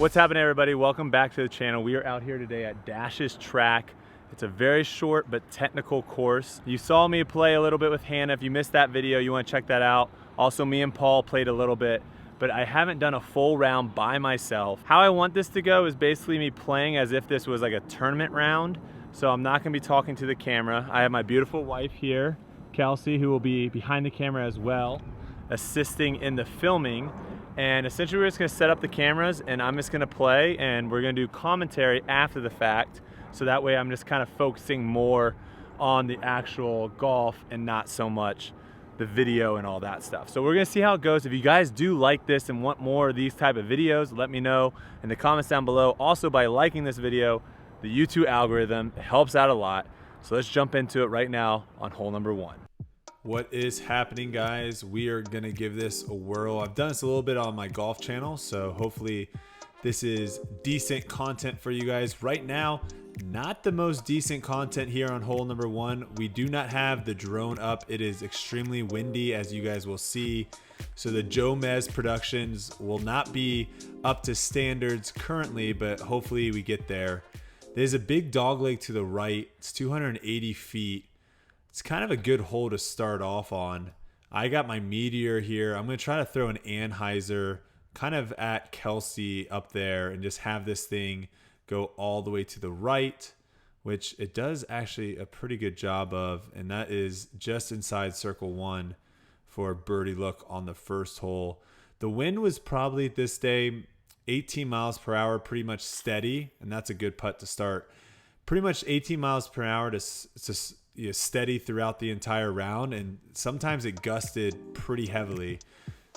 What's happening, everybody? Welcome back to the channel. We are out here today at Dash's track. It's a very short but technical course. You saw me play a little bit with Hannah. If you missed that video, you want to check that out. Also, me and Paul played a little bit, but I haven't done a full round by myself. How I want this to go is basically me playing as if this was like a tournament round. So I'm not gonna be talking to the camera. I have my beautiful wife here, Kelsey, who will be behind the camera as well, assisting in the filming. And essentially we're just gonna set up the cameras and I'm just gonna play, and we're gonna do commentary after the fact. So that way I'm just kind of focusing more on the actual golf and not so much the video and all that stuff. So we're gonna see how it goes. If you guys do like this and want more of these type of videos, let me know in the comments down below. Also, by liking this video, the YouTube algorithm helps out a lot. So let's jump into it right now on hole number one. What is happening, guys? We are gonna give this a whirl. I've done this a little bit on my golf channel, so hopefully this is decent content for you guys. Right now, not the most decent content here on hole number one. We do not have the drone up. It is extremely windy, as you guys will see. So the bwsproductions Productions will not be up to standards currently, but hopefully we get there. There's a big dogleg to the right. It's 280 feet. It's kind of a good hole to start off on. I got my Meteor here. I'm going to try to throw an Anheuser kind of at Kelsey up there and just have this thing go all the way to the right, which it does actually a pretty good job of, and that is just inside circle one for a birdie look on the first hole. The wind was probably this day 18 miles per hour, pretty much steady, and that's a good putt to start. Pretty much 18 miles per hour to steady throughout the entire round, and sometimes it gusted pretty heavily.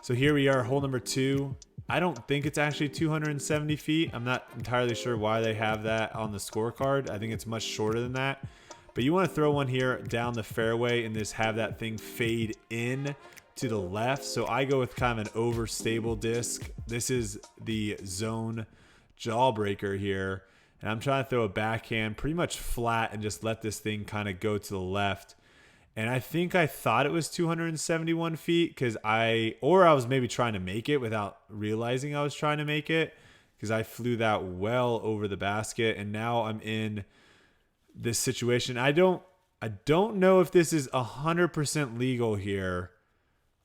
So here we are, hole number two. I don't think it's actually 270 feet. I'm not entirely sure why they have that on the scorecard. I think it's much shorter than that. But you want to throw one here down the fairway and just have that thing fade in to the left. So I go with kind of an overstable disc. This is the zone jawbreaker here. And I'm trying to throw a backhand pretty much flat and just let this thing kind of go to the left. And I think I thought it was 271 feet because I was maybe trying to make it without realizing I was trying to make it, because I flew that well over the basket. And now I'm in this situation. I don't know if this is 100% legal here.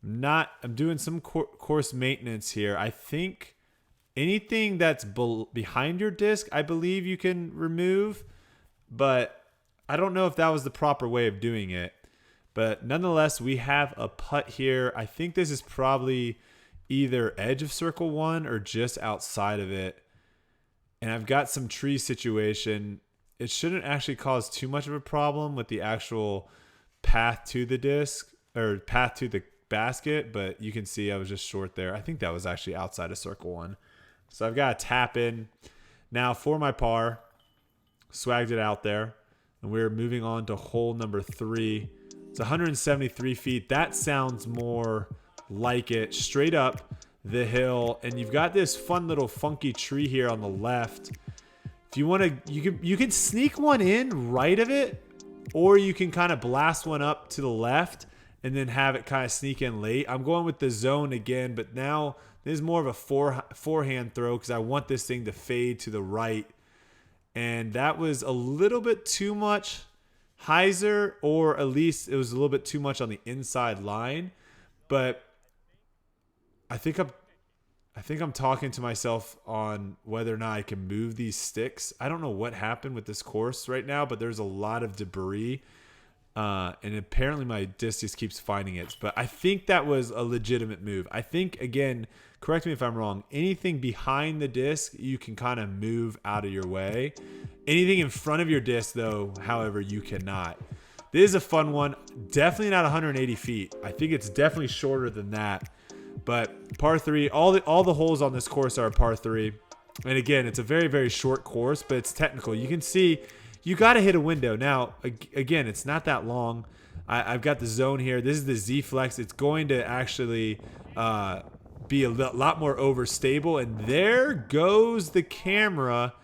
I'm doing some course maintenance here. I think anything that's behind your disc, I believe you can remove, but I don't know if that was the proper way of doing it. But nonetheless, we have a putt here. I think this is probably either edge of circle one or just outside of it. And I've got some tree situation. It shouldn't actually cause too much of a problem with the actual path to the disc or path to the basket, but you can see I was just short there. I think that was actually outside of circle one. So I've got to tap in. Now for my par, swagged it out there. And we're moving on to hole number three. It's 173 feet. That sounds more like it. Straight up the hill. And you've got this fun little funky tree here on the left. If you want to, you can sneak one in right of it, or you can kind of blast one up to the left and then have it kind of sneak in late. I'm going with the zone again, but now this is more of a forehand throw because I want this thing to fade to the right. And that was a little bit too much hyzer, or at least it was a little bit too much on the inside line. But I think I'm talking to myself on whether or not I can move these sticks. I don't know what happened with this course right now, but there's a lot of debris. And apparently my disc just keeps finding it. But I think that was a legitimate move. I think, again, correct me if I'm wrong, anything behind the disc, you can kind of move out of your way. Anything in front of your disc, though, however, you cannot. This is a fun one. Definitely not 180 feet. I think it's definitely shorter than that. But par three, all the holes on this course are a par three. And again, it's a very, very short course, but it's technical. You can see you got to hit a window. Now, again, it's not that long. I've got the zone here. This is the Z-Flex. It's going to actually be a lot more overstable. And there goes the camera.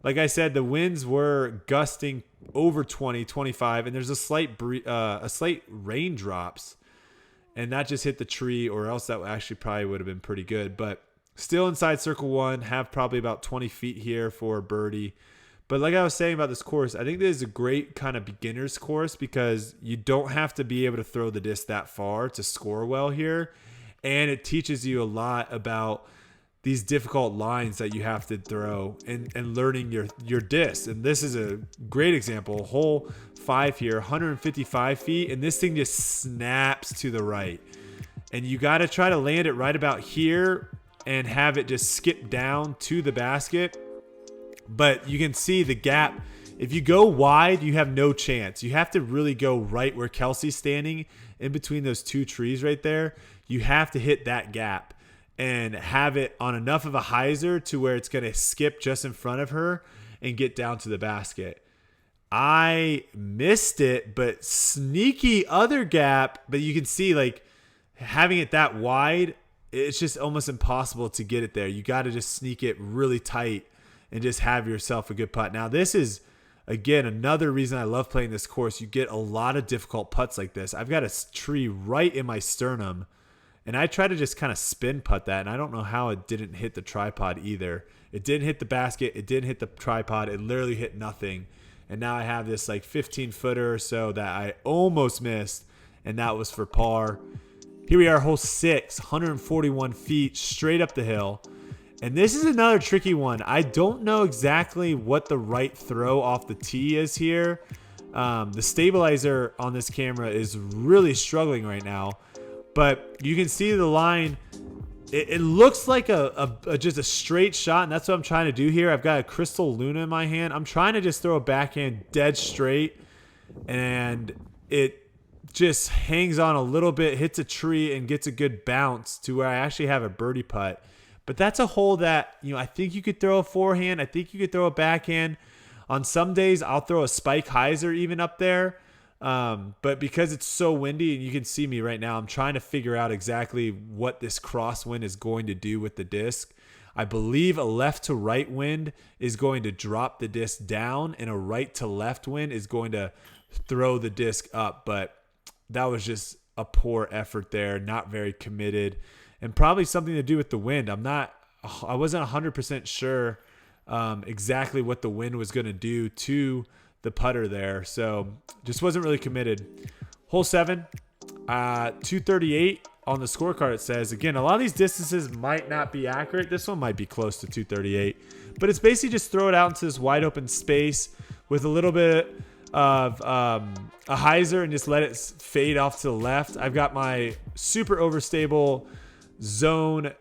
Like I said, the winds were gusting over 20, 25, and there's a slight raindrops. And that just hit the tree, or else that actually probably would have been pretty good. But Still inside circle one, have probably about 20 feet here for birdie. But like I was saying about this course, I think this is a great kind of beginner's course because you don't have to be able to throw the disc that far to score well here. And it teaches you a lot about these difficult lines that you have to throw and learning your disc. And this is a great example. Hole 5 here, 155 feet, and this thing just snaps to the right. And you got to try to land it right about here and have it just skip down to the basket. But you can see the gap. If you go wide, you have no chance. You have to really go right where Kelsey's standing in between those two trees right there. You have to hit that gap and have it on enough of a hyzer to where it's going to skip just in front of her and get down to the basket. I missed it, but sneaky other gap. But you can see, like, having it that wide, it's just almost impossible to get it there. You got to just sneak it really tight and just have yourself a good putt. Now, this is, again, another reason I love playing this course. You get a lot of difficult putts like this. I've got a tree right in my sternum, and I try to just kind of spin putt that, and I don't know how it didn't hit the tripod either. It didn't hit the basket. It didn't hit the tripod. It literally hit nothing. And now I have this like 15-footer or so that I almost missed, and that was for par. Here we are, hole 6, 141 feet, straight up the hill. And this is another tricky one. I don't know exactly what the right throw off the tee is here. The stabilizer on this camera is really struggling right now. But you can see the line. It looks like just a straight shot, and that's what I'm trying to do here. I've got a Crystal Luna in my hand. I'm trying to just throw a backhand dead straight, and it just hangs on a little bit, hits a tree, and gets a good bounce to where I actually have a birdie putt. But that's a hole that, I think you could throw a forehand. I think you could throw a backhand. On some days, I'll throw a spike hyzer even up there. But because it's so windy, and you can see me right now, I'm trying to figure out exactly what this crosswind is going to do with the disc. I believe a left to right wind is going to drop the disc down, and a right to left wind is going to throw the disc up. But that was just a poor effort there, not very committed, and probably something to do with the wind. I wasn't 100% sure exactly what the wind was going to do to the putter there, so just wasn't really committed. Hole 7, 238 on the scorecard. It says, again, a lot of these distances might not be accurate. This one might be close to 238, but it's basically just throw it out into this wide open space with a little bit of a hyzer and just let it fade off to the left. I've got my super overstable zone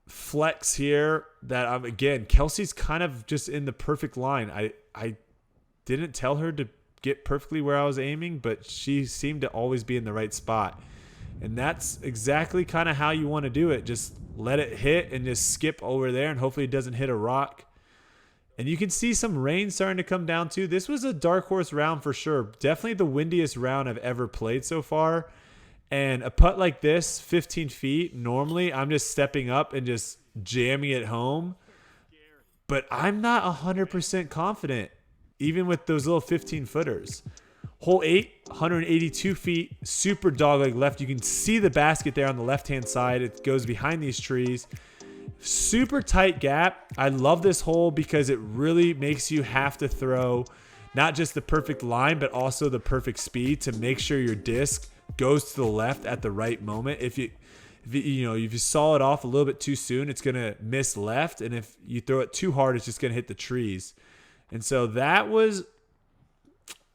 flex here that I'm, again, Kelsey's kind of just in the perfect line. I didn't tell her to get perfectly where I was aiming, but she seemed to always be in the right spot. And that's exactly kind of how you want to do it. Just let it hit and just skip over there, and hopefully it doesn't hit a rock. And you can see some rain starting to come down too. This was a Darkhorse round for sure. Definitely the windiest round I've ever played so far. And a putt like this, 15 feet, normally I'm just stepping up and just jamming it home. But I'm not 100% confident, even with those little 15-footers. Hole 8, 182 feet, super dogleg left. You can see the basket there on the left-hand side. It goes behind these trees. Super tight gap. I love this hole because it really makes you have to throw not just the perfect line, but also the perfect speed to make sure your disc goes to the left at the right moment. If you saw it off a little bit too soon, it's going to miss left. And if you throw it too hard, it's just going to hit the trees. And so that was,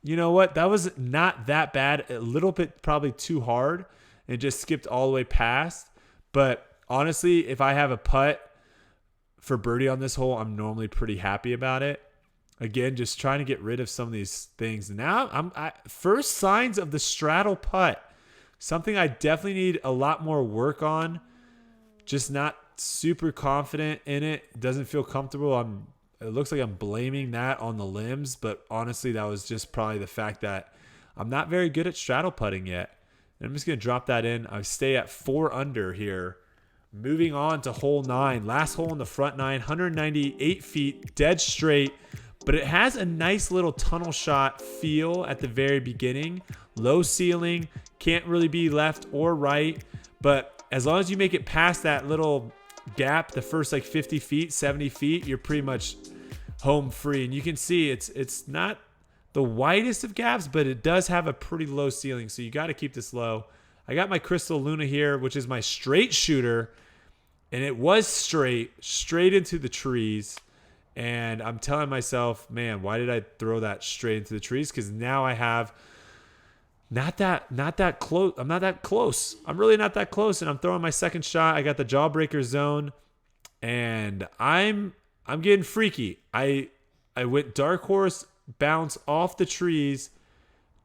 that was not that bad. A little bit probably too hard and just skipped all the way past. But honestly, if I have a putt for birdie on this hole, I'm normally pretty happy about it. Again, just trying to get rid of some of these things. Now, first signs of the straddle putt. Something I definitely need a lot more work on. Just not super confident in it. It doesn't feel comfortable. It looks like I'm blaming that on the limbs, but honestly, that was just probably the fact that I'm not very good at straddle putting yet. And I'm just going to drop that in. I stay at 4 under here. Moving on to hole 9. Last hole in the front 9, 198 feet, dead straight. But it has a nice little tunnel shot feel at the very beginning. Low ceiling, can't really be left or right. But as long as you make it past that little gap, the first like 50 feet, 70 feet, you're pretty much home free. And you can see it's not the widest of gaps, but it does have a pretty low ceiling. So you got to keep this low. I got my Crystal Luna here, which is my straight shooter. And it was straight into the trees. And I'm telling myself, man, why did I throw that straight into the trees? Because now I have not that close. I'm not that close. I'm really not that close. And I'm throwing my second shot. I got the Jawbreaker zone. And I'm getting freaky. I went Darkhorse, bounce off the trees.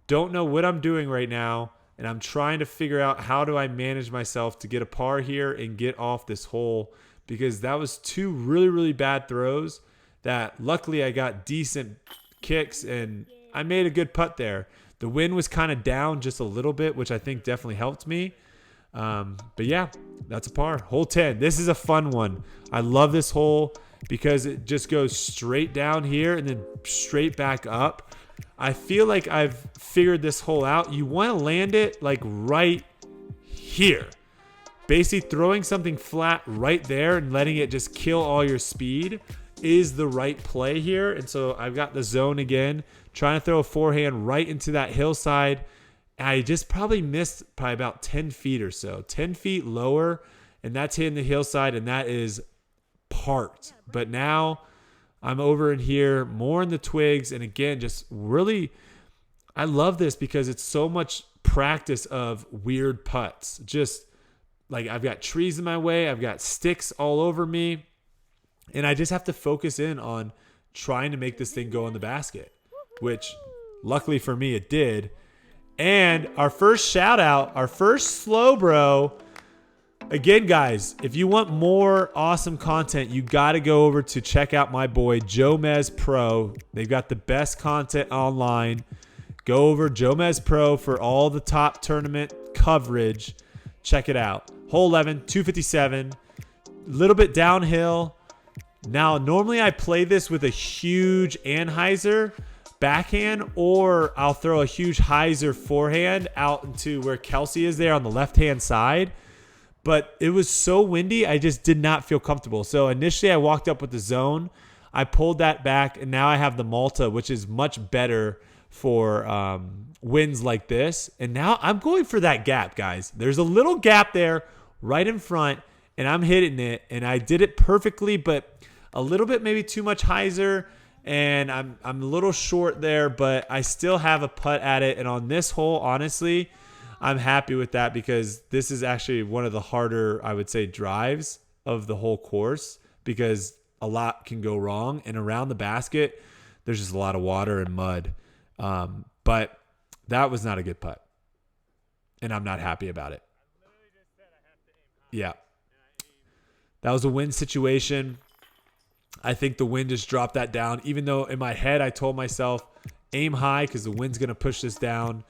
Don't know what I'm doing right now. And I'm trying to figure out how do I manage myself to get a par here and get off this hole, because that was two really, really bad throws that luckily I got decent kicks and I made a good putt there. The wind was kind of down just a little bit, which I think definitely helped me. But yeah, that's a par. Hole 10. This is a fun one. I love this hole because it just goes straight down here and then straight back up. I feel like I've figured this hole out. You want to land it like right here. Basically throwing something flat right there and letting it just kill all your speed is the right play here. And so I've got the zone again, trying to throw a forehand right into that hillside. I just probably missed about 10 feet or so, 10 feet lower, and that's hitting the hillside, and that is parked. But now I'm over in here, more in the twigs, and again, just really, I love this because it's so much practice of weird putts. Just like I've got trees in my way, I've got sticks all over me, and I just have to focus in on trying to make this thing go in the basket, which luckily for me it did. And our first shout out, our first slow bro. Again, guys, if you want more awesome content, you got to go over to check out my boy Joe Mez Pro. They've got the best content online. Go over Joe Mez Pro for all the top tournament coverage. Check it out. Hole 11, 257, a little bit downhill. Now, normally I play this with a huge Anheuser backhand, or I'll throw a huge hyzer forehand out into where Kelsey is there on the left-hand side. But it was so windy, I just did not feel comfortable. So initially I walked up with the zone. I pulled that back, and now I have the Malta, which is much better for winds like this. And now I'm going for that gap, guys. There's a little gap there right in front, and I'm hitting it. And I did it perfectly, but a little bit maybe too much hyzer. And I'm a little short there, but I still have a putt at it. And on this hole, honestly, I'm happy with that because this is actually one of the harder, I would say, drives of the whole course because a lot can go wrong. And around the basket, there's just a lot of water and mud. But that was not a good putt. And I'm not happy about it. Yeah. That was a win situation. I think the wind just dropped that down, even though in my head I told myself, aim high because the wind's going to push this down.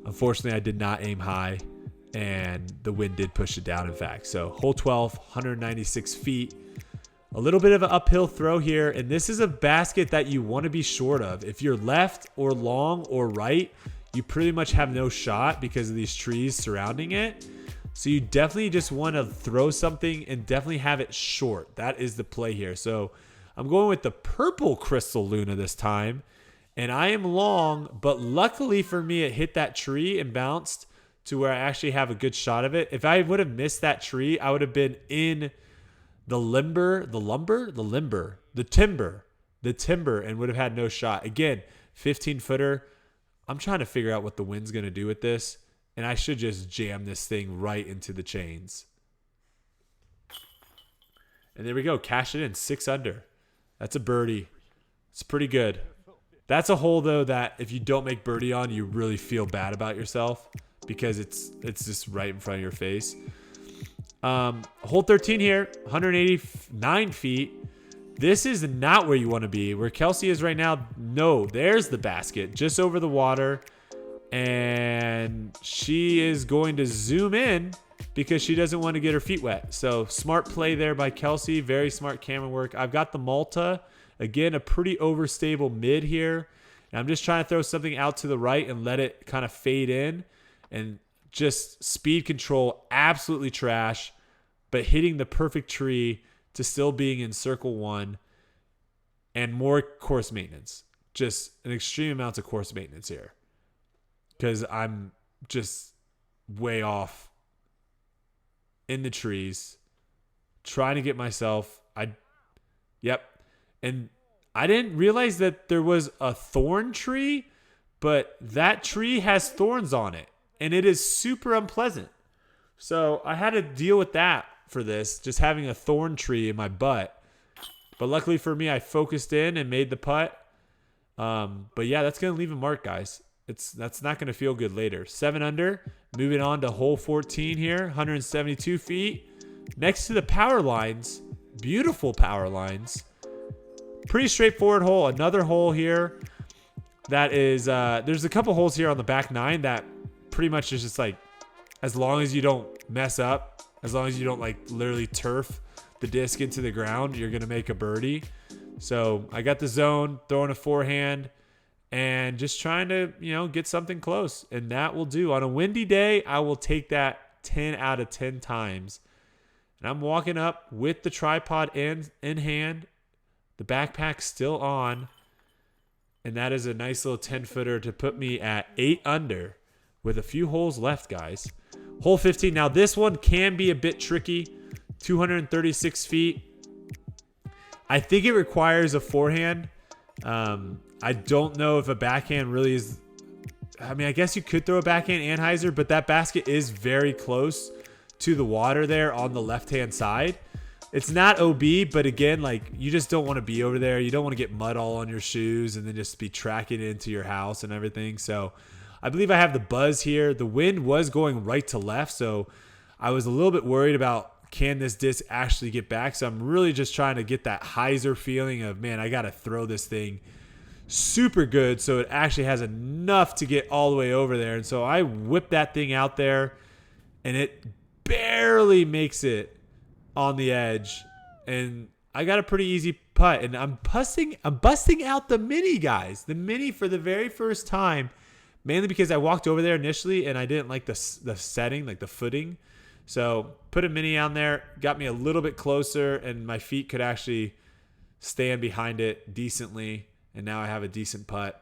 Unfortunately, I did not aim high, and the wind did push it down, in fact. So hole 12, 196 feet. A little bit of an uphill throw here, and this is a basket that you want to be short of. If you're left or long or right, you pretty much have no shot because of these trees surrounding it. So you definitely just want to throw something and definitely have it short. That is the play here. So I'm going with the purple Crystal Luna this time. And I am long, but luckily for me, it hit that tree and bounced to where I actually have a good shot of it. If I would have missed that tree, I would have been in the timber, and would have had no shot. Again, 15-footer. I'm trying to figure out what the wind's going to do with this. And I should just jam this thing right into the chains. And there we go. Cash it in. 6 under. That's a birdie. It's pretty good. That's a hole, though, that if you don't make birdie on, you really feel bad about yourself because it's just right in front of your face. Hole 13 here, 189 feet. This is not where you want to be. Where Kelsey is right now, no, there's the basket just over the water. And she is going to zoom in because she doesn't want to get her feet wet. So smart play there by Kelsey. Very smart camera work. I've got the Malta. Again, a pretty overstable mid here. And I'm just trying to throw something out to the right and let it kind of fade in. And just speed control, absolutely trash, but hitting the perfect tree to still being in circle 1 and more course maintenance. Just an extreme amount of course maintenance here because I'm just way off in the trees trying to get myself. And I didn't realize that there was a thorn tree, but that tree has thorns on it and it is super unpleasant. So I had to deal with that for this, just having a thorn tree in my butt. But luckily for me, I focused in and made the putt. But yeah, that's going to leave a mark, guys. That's not going to feel good later. 7 under, moving on to hole 14 here, 172 feet. Next to the power lines, beautiful power lines. Pretty straightforward hole. Another hole here that is, there's a couple holes here on the back 9 that pretty much is just like, as long as you don't mess up, as long as you don't like literally turf the disc into the ground, you're going to make a birdie. So I got the zone, throwing a forehand and just trying to, get something close. And that will do. On a windy day, I will take that 10 out of 10 times. And I'm walking up with the tripod in hand, the backpack still on. And that is a nice little 10-footer to put me at 8 under with a few holes left, guys. Hole 15. Now, this one can be a bit tricky. 236 feet. I think it requires a forehand. I don't know if a backhand really is. I mean, I guess you could throw a backhand Anheuser, but that basket is very close to the water there on the left-hand side. It's not OB, but again, like you just don't want to be over there. You don't want to get mud all on your shoes and then just be tracking into your house and everything. So I believe I have the buzz here. The wind was going right to left, so I was a little bit worried about can this disc actually get back. So I'm really just trying to get that hyzer feeling of, man, I got to throw this thing super good so it actually has enough to get all the way over there. And so I whip that thing out there and it barely makes it on the edge. And I got a pretty easy putt. And I'm busting out the mini, guys. The mini for the very first time, mainly because I walked over there initially and I didn't like the setting, like the footing. So put a mini on there, got me a little bit closer, and my feet could actually stand behind it decently. And now I have a decent putt.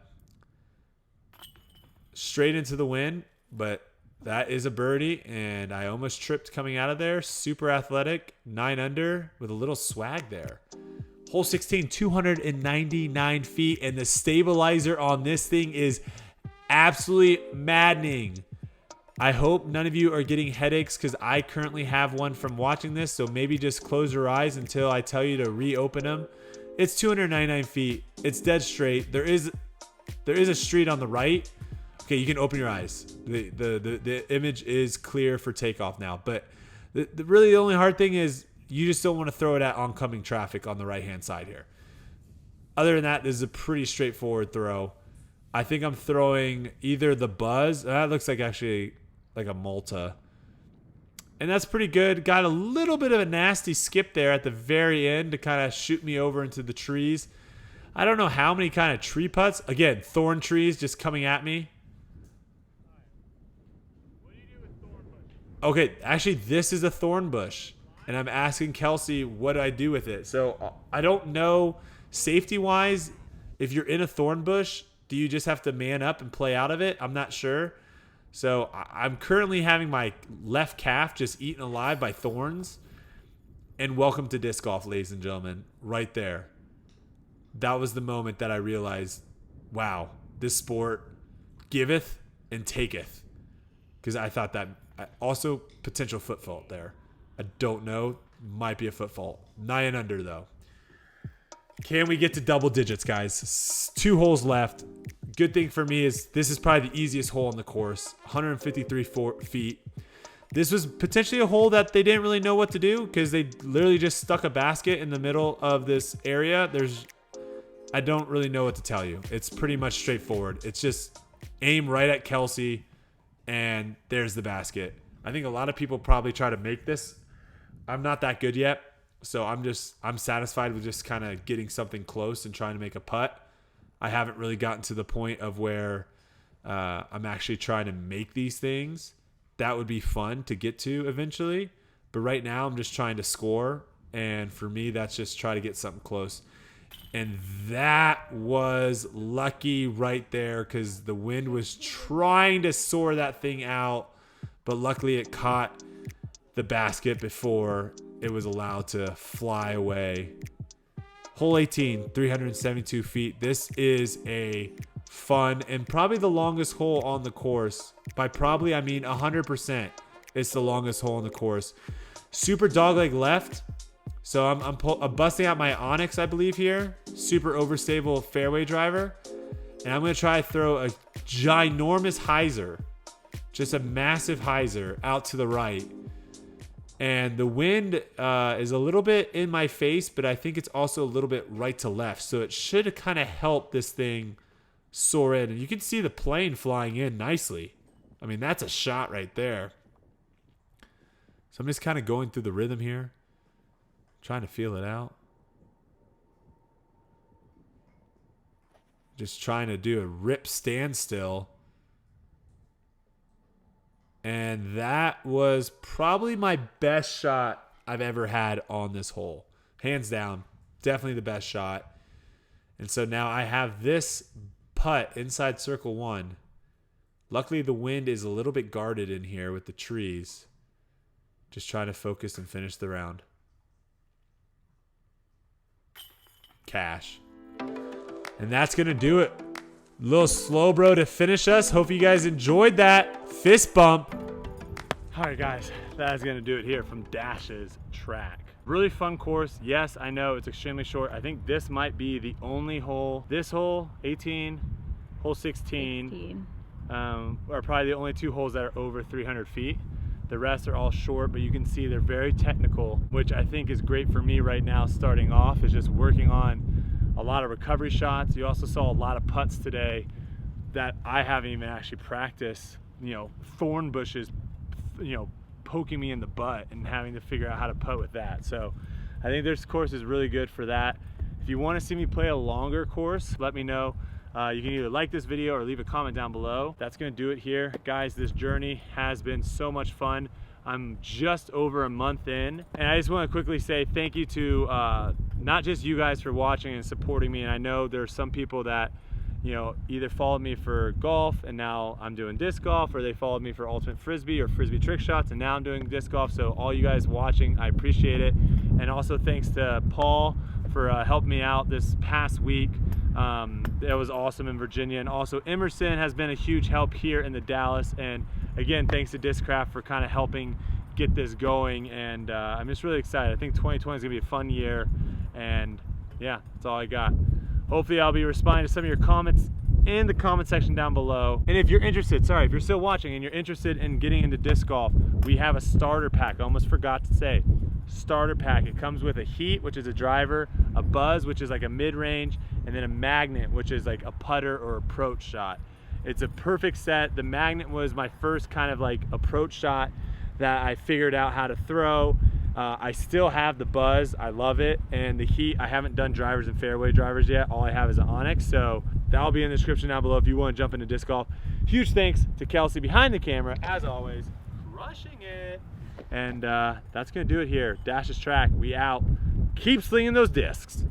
Straight into the wind, but that is a birdie, and I almost tripped coming out of there. Super athletic, 9 under with a little swag there. Hole 16, 299 feet, and the stabilizer on this thing is absolutely maddening. I hope none of you are getting headaches because I currently have one from watching this, so maybe just close your eyes until I tell you to reopen them. It's 299 feet. It's dead straight. There is a street on the right. Okay, you can open your eyes. The image is clear for takeoff now. But really the only hard thing is you just don't want to throw it at oncoming traffic on the right-hand side here. Other than that, this is a pretty straightforward throw. I think I'm throwing either the buzz. That looks like actually like a Malta. And that's pretty good. Got a little bit of a nasty skip there at the very end to kind of shoot me over into the trees. I don't know how many kind of tree putts. Again, thorn trees just coming at me. What do you do with thorn bush? Okay, actually, this is a thorn bush. And I'm asking Kelsey, what do I do with it? So I don't know safety-wise, if you're in a thorn bush, do you just have to man up and play out of it? I'm not sure. So I'm currently having my left calf just eaten alive by thorns. And welcome to disc golf, ladies and gentlemen. Right there. That was the moment that I realized, wow, this sport giveth and taketh. Because I thought that also potential foot fault there. I don't know. Might be a foot fault. 9 under, though. Can we get to double digits, guys? 2 holes left. Good thing for me is this is probably the easiest hole on the course. 153 feet. This was potentially a hole that they didn't really know what to do because they literally just stuck a basket in the middle of this area. I don't really know what to tell you. It's pretty much straightforward. It's just aim right at Kelsey and there's the basket. I think a lot of people probably try to make this. I'm not that good yet. So I'm satisfied with just kind of getting something close and trying to make a putt. I haven't really gotten to the point of where I'm actually trying to make these things. that would be fun to get to eventually. But right now I'm just trying to score. And for me, that's just try to get something close. And that was lucky right there because the wind was trying to soar that thing out. But luckily it caught the basket before it was allowed to fly away. Hole 18, 372 feet. This is a fun and probably the longest hole on the course. By probably, I mean 100%. It's the longest hole on the course. Super dogleg left. So I'm busting out my Onyx, I believe here. Super overstable fairway driver. And I'm going to try to throw a ginormous hyzer. Just a massive hyzer out to the right. And the wind is a little bit in my face, but I think it's also a little bit right to left. So it should kind of help this thing soar in. And you can see the plane flying in nicely. I mean, that's a shot right there. So I'm just kind of going through the rhythm here. Trying to feel it out. Just trying to do a rip standstill. And that was probably my best shot I've ever had on this hole. Hands down. Definitely the best shot. And so now I have this putt inside circle 1. Luckily the wind is a little bit guarded in here with the trees. Just trying to focus and finish the round. Cash. And that's going to do it. Little slow bro to finish us. Hope you guys enjoyed that. Fist bump. All right, guys, that is going to do it here from Dash's Track. Really fun course. Yes, I know it's extremely short. I think this might be the only hole. This hole, 18, hole 16, are probably the only 2 holes that are over 300 feet. The rest are all short, but you can see they're very technical, which I think is great for me right now starting off, is just working on a lot of recovery shots. You also saw a lot of putts today that I haven't even actually practiced, you know, thorn bushes, you know, poking me in the butt and having to figure out how to putt with that. So I think this course is really good for that. If you want to see me play a longer course, let me know. You can either like this video or leave a comment down below. That's going to do it here. Guys, this journey has been so much fun. I'm just over a month in, and I just want to quickly say thank you to not just you guys for watching and supporting me. And I know there's some people that, you know, either followed me for golf and now I'm doing disc golf, or they followed me for ultimate frisbee or frisbee trick shots and now I'm doing disc golf. So all you guys watching, I appreciate it. And also thanks to Paul for helping me out this past week. It was awesome in Virginia. And also Emerson has been a huge help here in the Dallas. And again, thanks to Discraft for kind of helping get this going. And I'm just really excited. I think 2020 is gonna be a fun year. And yeah, that's all I got. Hopefully I'll be responding to some of your comments in the comment section down below. And if you're interested, sorry, if you're still watching and you're interested in getting into disc golf, we have a starter pack. I almost forgot to say, starter pack. It comes with a heat, which is a driver, a buzz, which is like a mid-range, and then a magnet, which is like a putter or approach shot. It's a perfect set. The magnet was my first kind of like approach shot that I figured out how to throw. I still have the buzz, I love it, and the heat, I haven't done drivers and fairway drivers yet. All I have is an Onyx, so that'll be in the description down below if you want to jump into disc golf. Huge thanks to Kelsey behind the camera, as always, crushing it. And that's gonna do it here. Dash's Track, we out. Keep slinging those discs.